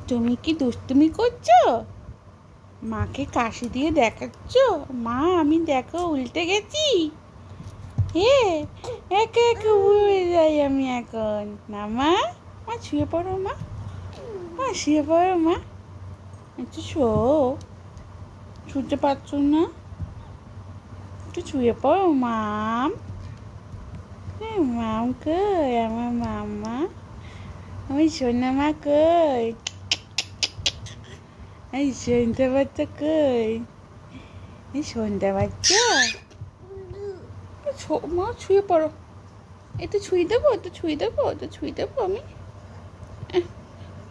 তুমি কি দুষ্টুমি করছো? মাকে কাশি দিয়ে দেখাচ্ছ? মা আমি দেখো উল্টে গেছি। হে, একে একে উড়ে যাই আমি এখন। না মা, মা শুয়ে পড়ো মা, মা শুয়ে পড়ো মা, একটু শো, শুতে পারছো না? একটু শুয়ে পড়ো মাম। মাম কই আমার মাম্মা? আমি সোনা মা কই? এই শুনতে পাচ্ছ কই? এই শুনতে পাচ্ছ? মা শুয়ে পড়ো, একটু ছুঁয়ে দেবো, একটু ছুঁয়ে দেবো, একটু ছুঁয়ে দেবো আমি।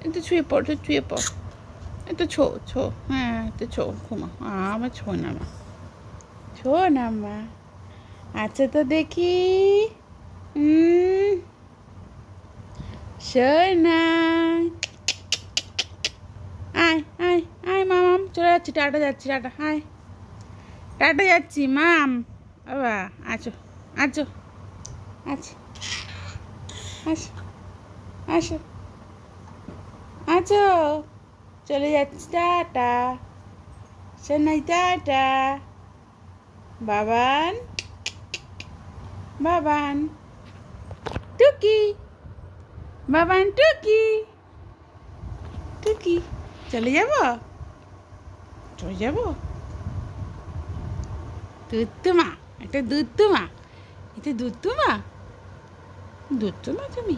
একটু ছুঁয়ে পড়, একটু ছুঁয়ে পড়, একটু ছো ছো, হ্যাঁ একটু ছো, ঘুমা। আমার ছো না মা, ছো না মা। আচ্ছা তো দেখি, সোনা আয় আয় আয় মামাম, চলে যাচ্ছি, টাটা যাচ্ছি, টাটা, আয় টাটা যাচ্ছি মাম। বাবা আছো, আছো, আচ্ছা, আসো, আসো, আছো, চলে যাচ্ছি, টাটা সোনাই, টাটা। বাবান, বাবান টুকি, বাবান টুকি, টুকি, চলে যাব, চলে যাব। দুধ মা, একটা দুধ মা, এটা দুধ মা, দুধ মা তুমি।